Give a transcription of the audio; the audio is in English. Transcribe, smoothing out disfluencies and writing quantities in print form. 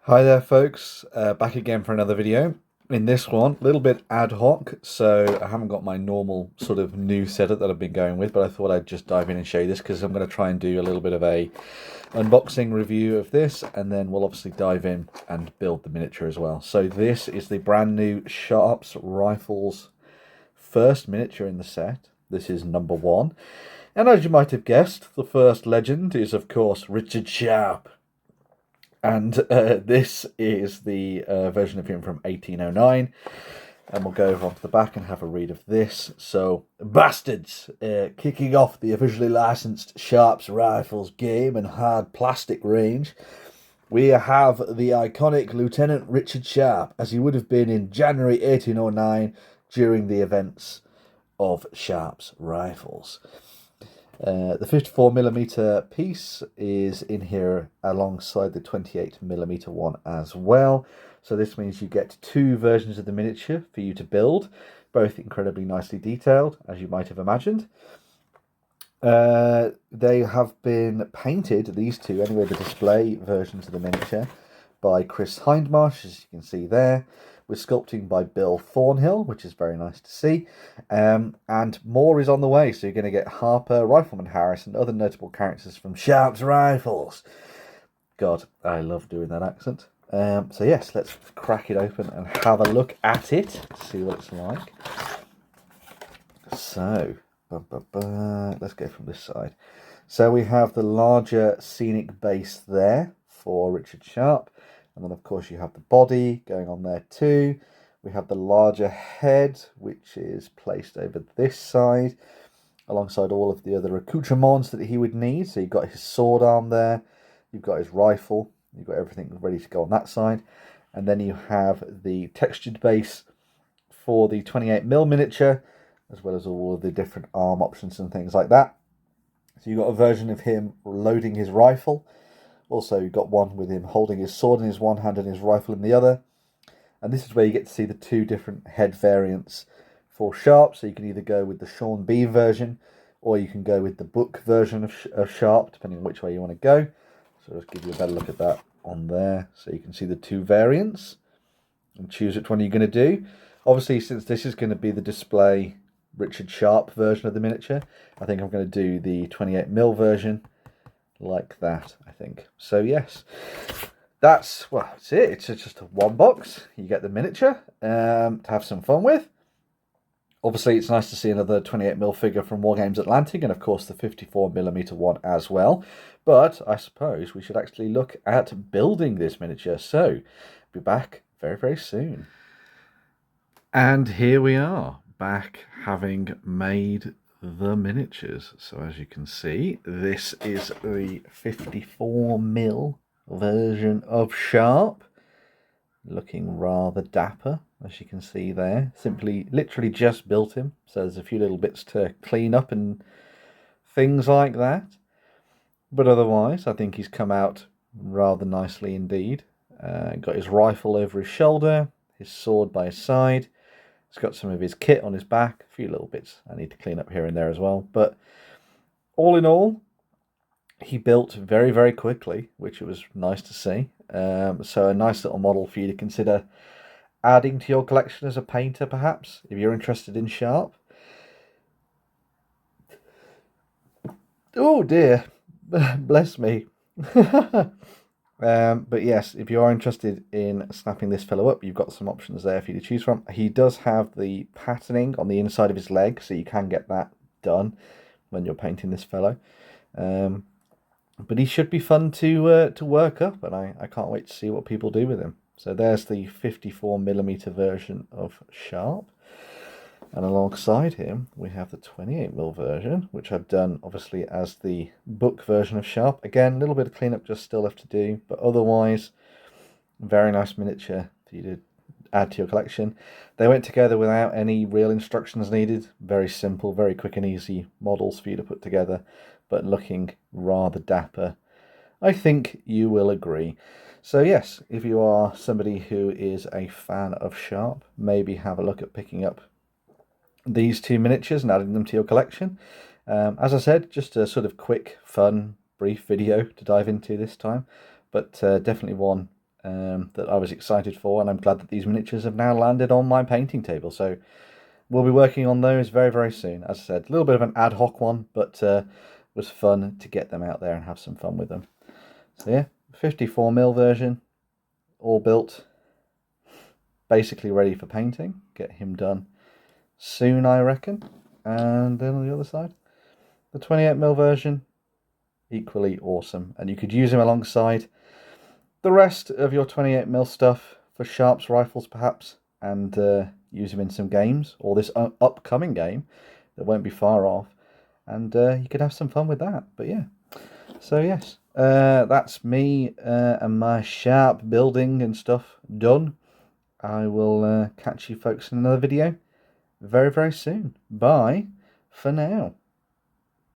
Hi there folks, back again for another video. In this one, a little bit ad hoc, so I haven't got my normal sort of new setup that I've been going with, but I thought I'd just dive in and show you this because I'm going to try and do a little bit of a unboxing review of this, and then we'll obviously dive in and build the miniature as well. So this is the brand new Sharpe's Rifles first miniature in the set. This is number 1, and as you might have guessed, the first legend is of course Richard Sharpe. And this is the version of him from 1809. And we'll go over onto the back and have a read of this. So, bastards! Kicking off the officially licensed Sharpe's Rifles game and hard plastic range, we have the iconic Lieutenant Richard Sharpe, as he would have been in January 1809 during the events of Sharpe's Rifles. The 54mm piece is in here alongside the 28mm one as well. So this means you get 2 versions of the miniature for you to build, both incredibly nicely detailed, as you might have imagined. They have been painted, these two anyway, the display versions of the miniature, by Chris Hindmarsh, as you can see there, with sculpting by Bill Thornhill, which is very nice to see. And more is on the way, so you're going to get Harper, Rifleman Harris, and other notable characters from Sharpe's Rifles. God, I love doing that accent. So yes, let's crack it open and have a look at it, see what it's like. So, let's go from this side. So we have the larger scenic base there for Richard Sharpe. And then, of course, you have the body going on there too. We have the larger head, which is placed over this side, alongside all of the other accoutrements that he would need. So you've got his sword arm there. You've got his rifle. You've got everything ready to go on that side. And then you have the textured base for the 28mm miniature, as well as all of the different arm options and things like that. So you've got a version of him loading his rifle. Also, you've got one with him holding his sword in his one hand and his rifle in the other. And this is where you get to see the 2 different head variants for Sharpe. So you can either go with the Sean B version, or you can go with the book version of Sharpe, depending on which way you want to go. So I'll just give you a better look at that on there. So you can see the 2 variants and choose which one you're going to do. Obviously, since this is going to be the display Richard Sharpe version of the miniature, I think I'm going to do the 28mm version like that, I think. So yes, that's it. It's just a 1 box. You get the miniature to have some fun with. Obviously, it's nice to see another 28mm figure from Wargames Atlantic, and of course the 54mm one as well. But I suppose we should actually look at building this miniature. So be back very, very soon. And here we are, back having made the miniatures. So as you can see, this is the 54mm version of Sharpe, looking rather dapper, as you can see there. Literally just built him, so there's a few little bits to clean up and things like that, but otherwise I think he's come out rather nicely indeed. Got his rifle over his shoulder, his sword by his side. He's got some of his kit on his back, a few little bits I need to clean up here and there as well. But all in all, he built very, very quickly, which it was nice to see. So a nice little model for you to consider adding to your collection as a painter, perhaps, if you're interested in Sharpe. Oh dear, bless me. But yes, if you are interested in snapping this fellow up, you've got some options there for you to choose from. He does have the patterning on the inside of his leg, so you can get that done when you're painting this fellow. But he should be fun to work up, and I can't wait to see what people do with him. So there's the 54mm version of Sharpe. And alongside him, we have the 28mm version, which I've done, obviously, as the book version of Sharpe. Again, a little bit of cleanup just still left to do, but otherwise, very nice miniature for you to add to your collection. They went together without any real instructions needed. Very simple, very quick and easy models for you to put together, but looking rather dapper. I think you will agree. So yes, if you are somebody who is a fan of Sharpe, maybe have a look at picking up these 2 miniatures and adding them to your collection. As I said, just a sort of quick, fun, brief video to dive into this time, but definitely one that I was excited for, and I'm glad that these miniatures have now landed on my painting table. So we'll be working on those very, very soon. As I said, a little bit of an ad hoc one, but it was fun to get them out there and have some fun with them. So yeah, 54mm version, all built, basically ready for painting. Get him done soon, I reckon. And then on the other side, the 28mm version, equally awesome. And you could use him alongside the rest of your 28mm stuff for Sharpe's rifles, perhaps, and use him in some games, or this upcoming game that won't be far off, and you could have some fun with that. But yeah, so yes, that's me and my Sharpe building and stuff done. I will catch you folks in another video very, very soon. Bye for now.